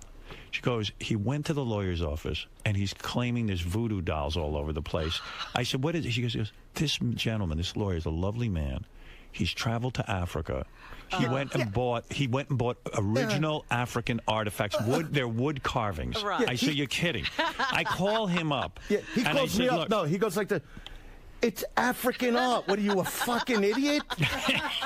She goes, he went to the lawyer's office, and he's claiming there's voodoo dolls all over the place. I said, what is it? She goes, this gentleman, this lawyer, is a lovely man. He's traveled to Africa. He went and bought original African artifacts. They're wood carvings. Right. I say, you're kidding. I call him up. Yeah, he and calls I said, me up. Look, No, he goes like this. It's African art. What are you, a fucking idiot?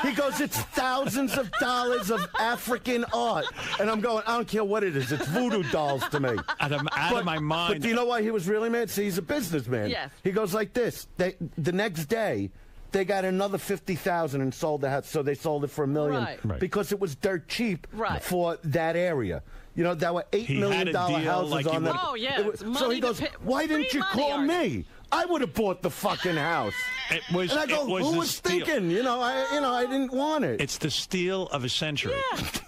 He goes, it's thousands of dollars of African art. And I'm going, I don't care what it is. It's voodoo dolls to me. Out of my mind. But do you know why he was really mad? See, he's a businessman. Yes. He goes like this. The next day, they got another $50,000 and sold the house. So they sold it for $1 million. Right. Because it was dirt cheap Right. for that area. You know, there were $8 He million had a deal houses like on you that. would- Oh, yeah, it's So money he to goes, pay- why didn't free you money, call Artie. me? I would have bought the fucking house. It was, And I go, it was who the was steal. thinking? I didn't want it. It's the steal of a century.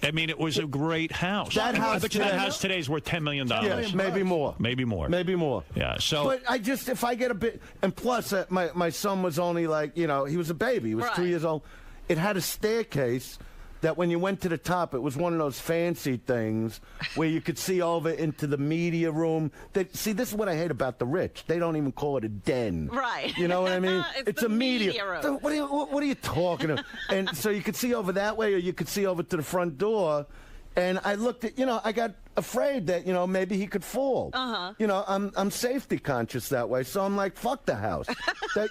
I mean, it was a great house. That house I bet you that today- house today is worth $10 million. Yeah, maybe more. Maybe more. Maybe more. Yeah, so... But if I get a bit, and plus, my son was only like, he was a baby. He was 2 Right. years old. It had a staircase that when you went to the top, it was one of those fancy things where you could see over into the media room. See, this is what I hate about the rich. They don't even call it a den. Right. You know what I mean? It's a the media. media room. What are you talking about? And so you could see over that way, or you could see over to the front door. And I looked at, I got afraid that, maybe he could fall. I'm safety conscious that way. So I'm like, fuck the house.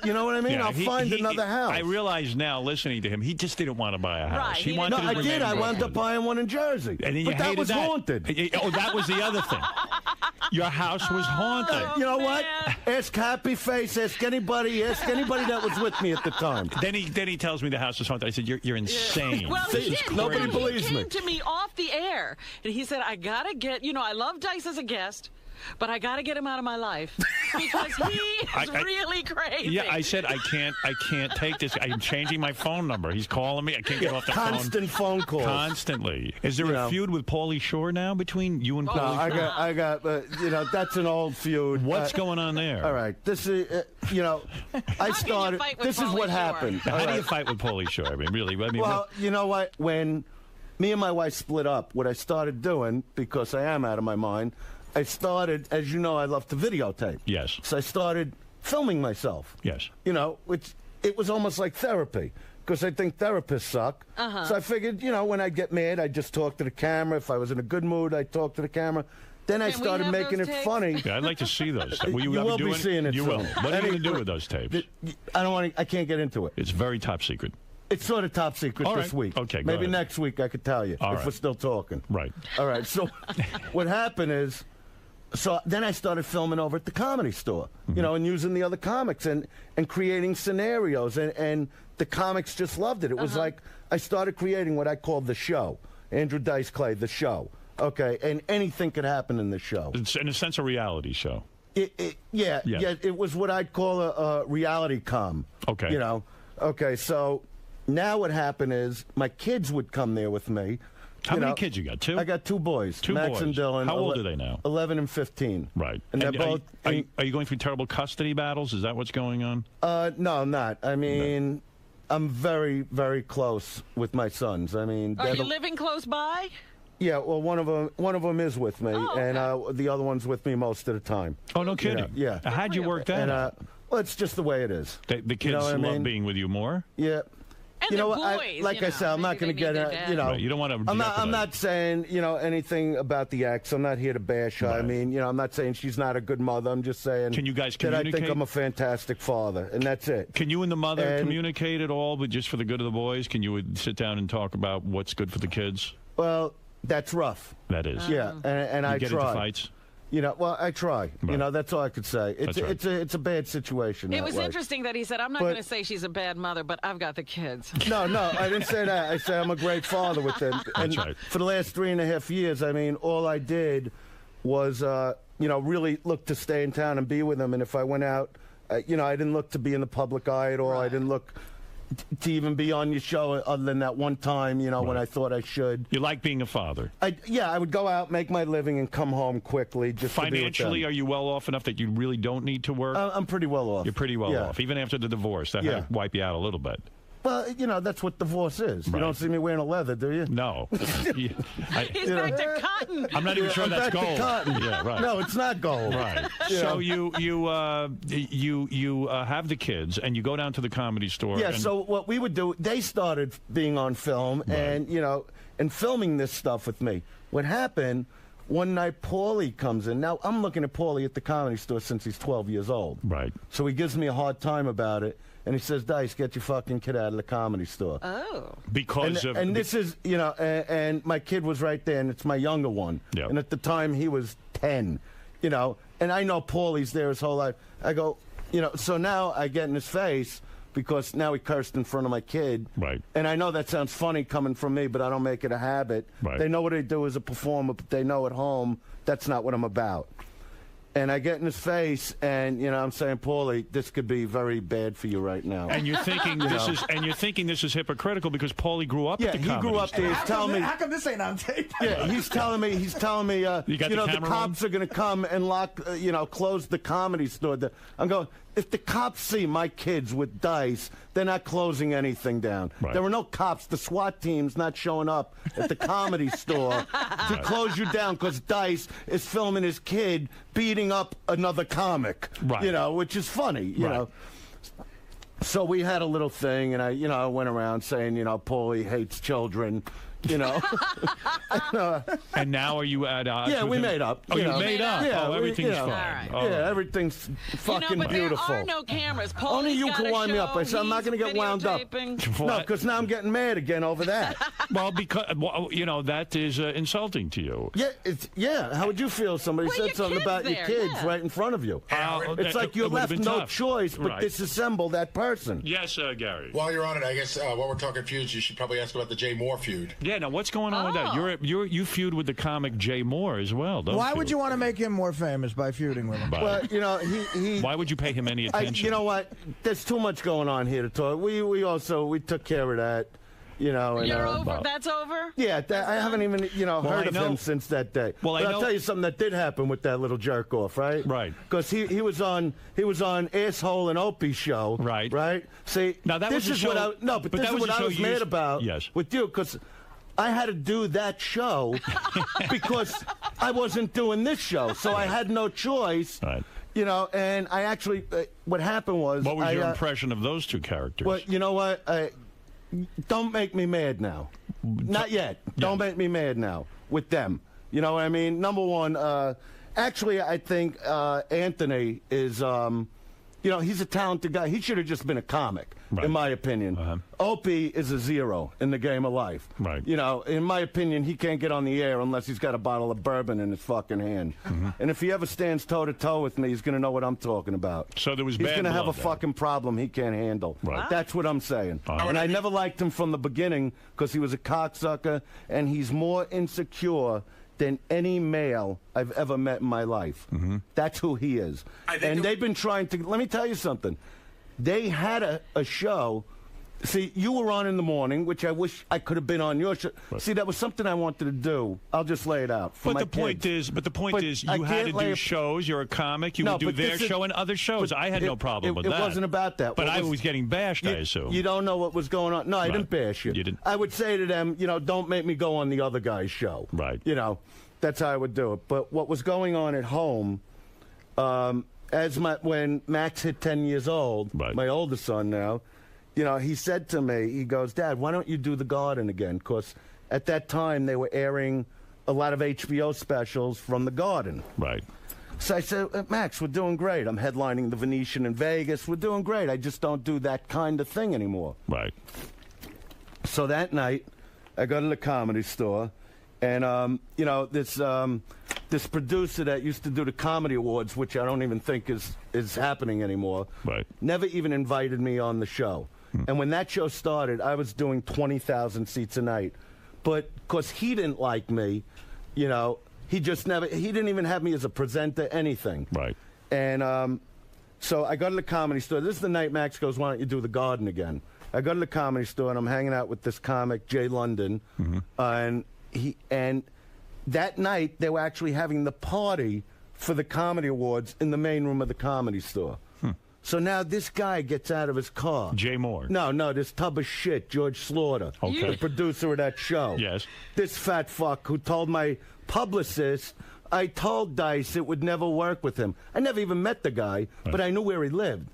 You know what I mean? Yeah, I'll find another house. I realize now, listening to him, he just didn't want to buy a house. Right, He he wanted No, to I did. remain I wound Brooklyn. up buying one in Jersey. And then you but that hated was haunted. Oh, that was the other thing. Your house was haunted. You know what? man. Ask Happy Face. Ask anybody that was with me at the time. Then he tells me the house was haunted. I said, you're insane. Well, See, he did. nobody He believes came me. to me off the air, and he said, I got to get, I love Dice as a guest, but I got to get him out of my life because he is really crazy. Yeah, I said, I can't take this. I'm changing my phone number. He's calling me. I can't get off the Constant phone calls. Constantly. Is there a feud with Pauly Shore now between you and No, Pauly Shore? I got. That's an old feud. What's going on there? All right, this is. I started. fight with This is Pauly what Shore? happened. How All do right. you fight with Pauly Shore? I mean, really? Well, you know what? When me and my wife split up, what I started doing, because I am out of my mind, I started, as you know, I love to videotape. Yes. So I started filming myself. Yes. Which it was almost like therapy, because I think therapists suck. So I figured, when I'd get mad, I'd just talk to the camera. If I was in a good mood, I'd talk to the camera. Then I Can we started have making those it tapes? funny. Yeah, I'd like to see those. Will You ever will do be it? seeing it You soon. will. What are you going to do with those tapes? I can't get into it. It's very top secret. It's sort of top secret All this right. week. Okay, go Maybe ahead. next week I could tell you All if right. we're still talking. Right. All right. So what happened is, so then I started filming over at the Comedy Store, and using the other comics and creating scenarios, and the comics just loved it. It was like I started creating what I called the show. Andrew Dice Clay, the show. Okay, and anything could happen in the show. It's in a sense a reality show. Yeah, it was what I'd call a reality com. Okay. Okay, so now what happened is my kids would come there with me. How many kids you got? Two? I got two boys. Two Max boys. and Dylan. How old are they now? 11 and 15. Right. And they're are both. you going through terrible custody battles? Is that what's going on? No, I'm not. I mean, I'm very, very close with my sons. I mean, Are you living close by? Yeah, well, one of them is with me, and the other one's with me most of the time. Oh, no kidding. Yeah. How'd you work that out? Well, it's just the way it is. The kids love being with you more? Yeah. And what? boys, I said, I'm not going to get Right, you don't want to. I'm not saying anything about the ex. I'm not here to bash her. Right. I mean, I'm not saying she's not a good mother. I'm just saying. Can you guys that I think communicate? I'm a fantastic father, and that's it. Can you and the mother communicate at all, but just for the good of the boys? Can you sit down and talk about what's good for the kids? Well, that's rough. That is. Yeah, and I get try. into fights? Well, I try. Right. That's all I could say. That's right. It's a bad situation. It that was way. interesting that he said, I'm not going to say she's a bad mother, but I've got the kids. No, I didn't say that. I said I'm a great father with them. And right. for the last 3.5 years, I mean, all I did was, really look to stay in town and be with them. And if I went out, I didn't look to be in the public eye at all. Right. I didn't look to even be on your show other than that one time, when I thought I should. You like being a father? I would go out, make my living, and come home quickly. Just Financially, to be with them. are you well off enough that you really don't need to work? I'm pretty well off. You're pretty well Yeah. off, even after the divorce. That had to wipe you out a little bit. Well, you know, that's what divorce is. Right. You don't see me wearing a leather, do you? No. He's back to cotton. I'm not even sure I'm that's back to gold. cotton. Yeah, right. No, it's not gold. Right. You So know? you have the kids and you go down to the Comedy Store. Yeah, and so what we would do, they started being on film and, you know, and filming this stuff with me. What happened, one night Paulie comes in. Now, I'm looking at Paulie at the Comedy Store since he's 12 years old. Right. So he gives me a hard time about it. And he says, Dice, get your fucking kid out of the Comedy Store. Oh. Because and, and this is, you know, and my kid was right there, and it's my younger one. Yeah. And at the time, he was 10, you know. And I know Paulie's there his whole life. I go, you know, so now I get in his face because now he cursed in front of my kid. Right. And I know that sounds funny coming from me, but I don't make it a habit. Right. They know what I do as a performer, but they know at home that's not what I'm about. And I get in his face, and you know, I'm saying, Paulie, this could be very bad for you right now. And you're thinking this is hypocritical because Paulie grew up. Yeah, at the he Comedy grew up Store. there. He's telling me. How come this ain't on tape? Yeah, he's telling me. You know, the cops are going to come and lock, close the Comedy Store. I'm going. If the cops see my kids with Dice, they're not closing anything down. Right. There were no cops. The SWAT team's not showing up at the Comedy Store to close you down because Dice is filming his kid beating up another comic. Right. You know, which is funny. You know. So we had a little thing, and I went around saying, Paulie hates children. You know, and now are you at odds? Yeah, with we him? made up. Oh, you made up. Yeah, oh, everything's fine. Right. All right. Everything's fucking but beautiful. there are no cameras. Paulie's Only you got can a wind me up. show, I said I'm not going to get wound up. videotaping. No, because now I'm getting mad again over that. Well, because that is insulting to you. Yeah, How would you feel if somebody Well, said your something kid's about your there, kids yeah. right in front of you? It's like you're it would've left been no tough. choice but Right. disassemble that person. Yes, Gary. While you're on it, I guess while we're talking feuds, you should probably ask about the Jay Moore feud. Yeah, now what's going on with that? You feud with the comic Jay Moore as well, don't you? Why would you want to make him more famous by feuding with him? Well, he Why would you pay him any attention? You know what? There's too much going on here to talk. We took care of that. And, You're over? That's over? Yeah, I haven't even heard of know- him since that day. Well, but I I'll know- tell you something that did happen with that little jerk off, right? Right. Because he was on Asshole and Opie's show. Right. See, Now, that this was a is show- what but this that is was what a I show was you mad used- about. Yes. With you because I had to do that show because I wasn't doing this show, so I had no choice. Right. And I actually, what happened was, What was your impression of those two characters? well, you know what? Don't make me mad now. Not yet. Don't make me mad now with them. You know what I mean? Number one, actually, I think Anthony is, he's a talented guy. He should have just been a comic, in my opinion. Opie is a zero in the game of life. Right. In my opinion, he can't get on the air unless he's got a bottle of bourbon in his fucking hand. And if he ever stands toe-to-toe with me, he's going to know what I'm talking about. So there was He's bad going to have a blood then. fucking problem he can't handle. Right. That's what I'm saying. Uh-huh. And I never liked him from the beginning because he was a cocksucker, and he's more insecure than any male I've ever met in my life. That's who he is. And they've been trying to... Let me tell you something. They had a show... See, you were on in the morning, which I wish I could have been on your show. Right. See, that was something I wanted to do. I'll just lay it out. For But my the point kids. is, I you had can't to lay do a- shows. You're a comic. You No, would do but their this is- show and other shows. but I had no problem with that. It wasn't about that. But What I was getting bashed, I assume. You don't know what was going on. No, I didn't bash you. You didn't. I would say to them, don't make me go on the other guy's show. Right. That's how I would do it. But what was going on at home, when Max hit 10 years old, my oldest son now, he said to me, he goes, Dad, why don't you do The Garden again? Because at that time they were airing a lot of HBO specials from The Garden. Right. So I said, Max, we're doing great. I'm headlining the Venetian in Vegas. We're doing great. I just don't do that kind of thing anymore. Right. So that night, I go to the Comedy Store, and this producer that used to do the Comedy Awards, which I don't even think is happening anymore, never even invited me on the show. And when that show started, I was doing 20,000 seats a night. But because he didn't like me, he didn't even have me as a presenter, anything. Right. And so I go to the Comedy Store. This is the night Max goes, why don't you do The Garden again? I go to the Comedy Store, and I'm hanging out with this comic, Jay London, and that night they were actually having the party for the Comedy Awards in the main room of the Comedy Store. So now this guy gets out of his car. Jay Moore. No, this tub of shit, George Slaughter, Okay. the producer of that show. Yes. This fat fuck who told my publicist, I told Dice it would never work with him. I never even met the guy, but I knew where he lived.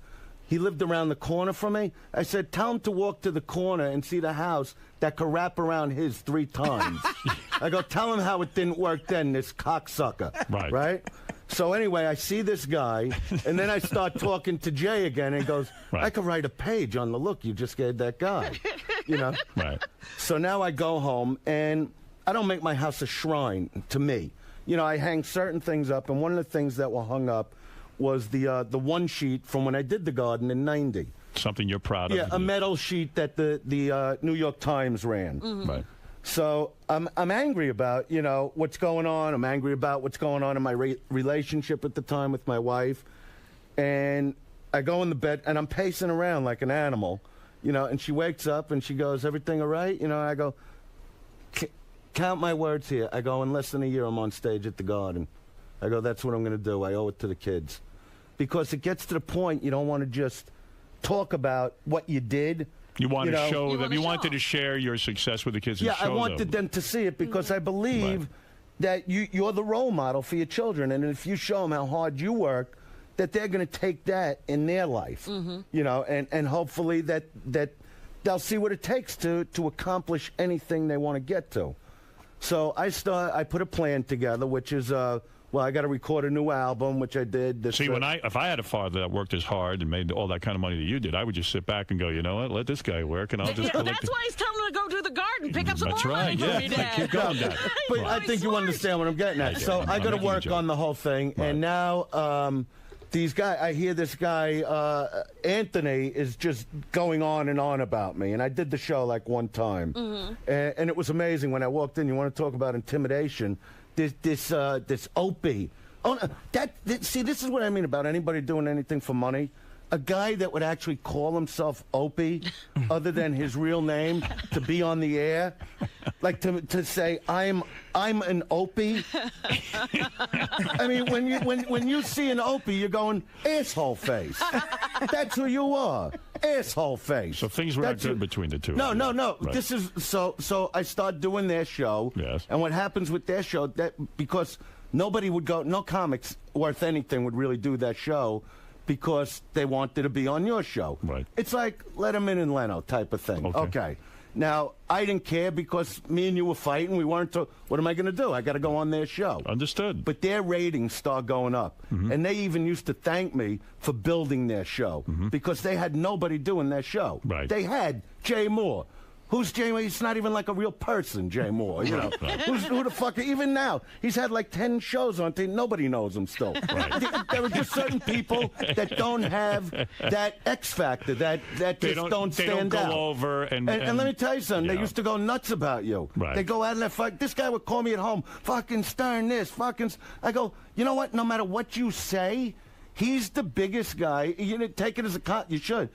He lived around the corner from me. I said, tell him to walk to the corner and see the house that could wrap around his 3 times. I go, tell him how it didn't work then, this cocksucker. Right? So anyway, I see this guy, and then I start talking to Jay again, and he goes, I could write a page on the look you just gave that guy. You know? Right. So now I go home, and I don't make my house a shrine to me. You know, I hang certain things up, and one of the things that were hung up was the one sheet from when I did the garden in '90. Something you're proud of. Yeah, a metal sheet that the New York Times ran. Right. So I'm angry about, what's going on. I'm angry about what's going on in my relationship at the time with my wife. And I go in the bed, and I'm pacing around like an animal, and she wakes up, and she goes, everything all right? I go, count my words here. I go, in less than a year, I'm on stage at the Garden. I go, that's what I'm going to do. I owe it to the kids. Because it gets to the point you don't want to just talk about what you did. You want to show them. You wanted to share your success with the kids. Yeah, and show I wanted them to see it because I believe that you're the role model for your children. And if you show them how hard you work, that they're going to take that in their life. And hopefully that they'll see what it takes to accomplish anything they want to get to. So I put a plan together, which is I got to record a new album, which I did. See, if I had a father that worked as hard and made all that kind of money that you did, I would just sit back and go, you know what, let this guy work, and I'll just collect That's why he's telling him to go to the garden, pick up some That's more right, money for me, Dad. Keep going, Dad. But I think you understand what I'm getting at. So I got to work on the whole thing, and now these guys, I hear this guy, Anthony, is just going on and on about me, and I did the show like one time, and it was amazing when I walked in. You want to talk about intimidation? This Opie. Oh, see, this is what I mean about anybody doing anything for money. A guy that would actually call himself Opie, other than his real name, to be on the air, like to say I'm an Opie. I mean, when you see an Opie, you're going asshole face. That's who you are, asshole face. So things were not good between the two. No. Right. This is so I start doing their show. Yes. And what happens with their show because nobody would go, no comics worth anything would really do that show because they wanted to be on your show. Right. It's like Letterman and Leno type of thing. Okay. Now, I didn't care because me and you were fighting. We weren't. What am I going to do? I got to go on their show. Understood. But their ratings start going up. And they even used to thank me for building their show because they had nobody doing their show. Right. They had Jay Moore. Who's Jay Moore? He's not even like a real person, Jay Moore. Who the fuck? Even now, he's had like 10 shows on TV. Nobody knows him still. There are just certain people that don't have that X factor, that just don't stand out. They don't go over and let me tell you something. They used to go nuts about you. Right. They go out and fuck. This guy would call me at home. Fucking Stern this. Fucking. I go. You know what? No matter what you say, he's the biggest guy. You take it as a you should.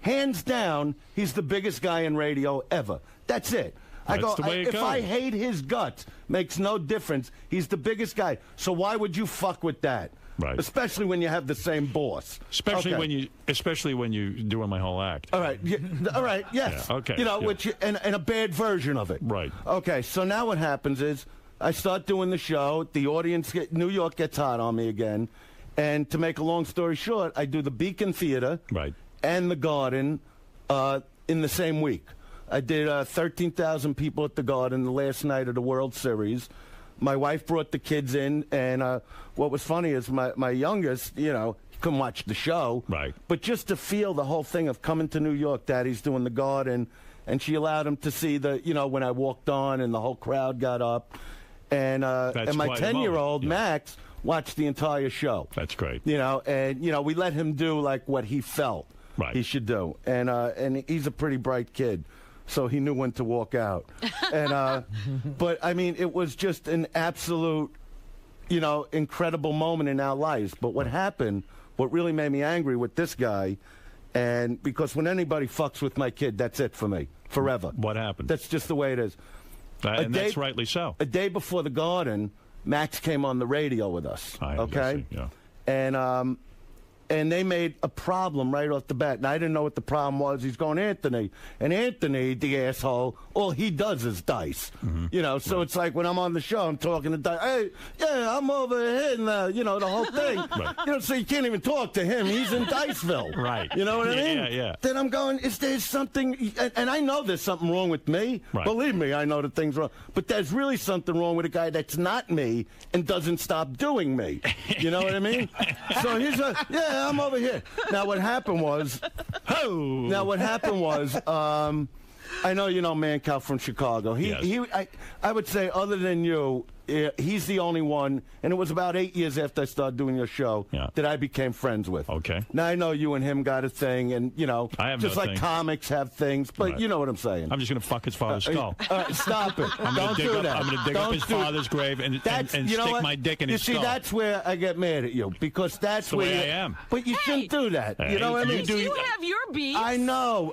Hands down, he's the biggest guy in radio ever. That's it. That's the way it if goes. I hate his guts, makes no difference. He's the biggest guy. So why would you fuck with that? Right. Especially when you have the same boss. Especially when you doing my whole act. All right. All right. Yes. Yeah, okay. Which and a bad version of it. Right. Okay. So now what happens is I start doing the show. The audience, New York gets hot on me again, and to make a long story short, I do the Beacon Theater. Right. And the Garden in the same week. I did 13,000 people at the Garden the last night of the World Series. My wife brought the kids in, and what was funny is my youngest, he couldn't watch the show. Right. But just to feel the whole thing of coming to New York, Daddy's doing the Garden, and she allowed him to see when I walked on and the whole crowd got up. And my 10-year-old, Max, watched the entire show. That's great. And we let him do like what he felt. Right. He should do, and he's a pretty bright kid, so he knew when to walk out. And but I mean, it was just an absolute, incredible moment in our lives. But what happened? What really made me angry with this guy, and because when anybody fucks with my kid, that's it for me forever. What happened? That's just the way it is. And that's rightly so. A day before the Garden, Max came on the radio with us. Okay. Yeah. And they made a problem right off the bat. And I didn't know what the problem was. He's going, Anthony. And Anthony, the asshole, all he does is dice. You know, so it's like when I'm on the show, I'm talking to Dice. Hey, yeah, I'm over here and, you know, the whole thing. You know, so you can't even talk to him. He's in Diceville. Right. You know what I mean? Yeah. Then I'm going, is there something, and I know there's something wrong with me. Right. Believe me, I know that things wrong. But there's really something wrong with a guy that's not me and doesn't stop doing me. You know what I mean? So he's yeah, I'm over here. Now what happened was, I know you know Mancow from Chicago. I would say other than you, he's the only one, and it was about 8 years after I started doing your show that I became friends with. Okay. Now I know you and him got a thing, and you know, I have just no like thing. comics have things, but you know what I'm saying. I'm just going to fuck his father's skull. All right, stop it. Don't do that. I'm going to dig up his father's grave and stick my dick in his skull. You see, that's where I get mad at you, because that's the where way I am. But you shouldn't do that. You know what I mean? You have your beef. I know.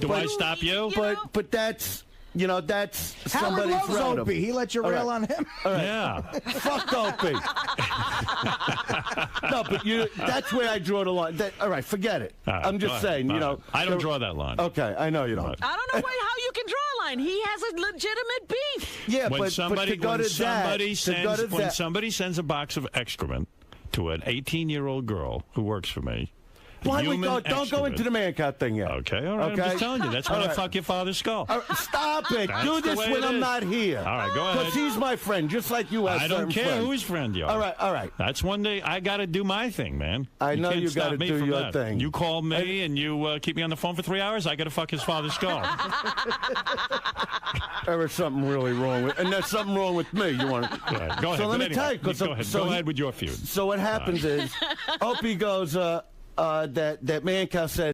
Do I stop you? But that's. You know, that's Howard somebody's loves relative. Opie. He let you rail on him. All right. Yeah. Fuck Opie. No, but that's where I draw the line. All right, forget it. Right, I'm just saying, you know. I don't draw that line. Okay, I know you don't. I don't know how you can draw a line. He has a legitimate beef. Yeah, when but somebody sends a box of excrement to an 18-year-old girl who works for me. Why don't go into the man cat thing yet. Okay, all right. I'm just telling you. That's when I fuck your father's skull. Stop it. That's do the this way when it I'm is. not here. All right, go ahead. Because he's my friend, just like you have I don't certain care friends. whose friend you are. All right. That's one day I got to do my thing, man. I know you got to do your thing. You call me and you keep me on the phone for 3 hours, I got to fuck his father's skull. There is something really wrong with, and there's something wrong with me. You want to? Right, go ahead. So let me anyway, tell you. Go ahead with your feud. So what happens is, Opie goes, that Mancow said.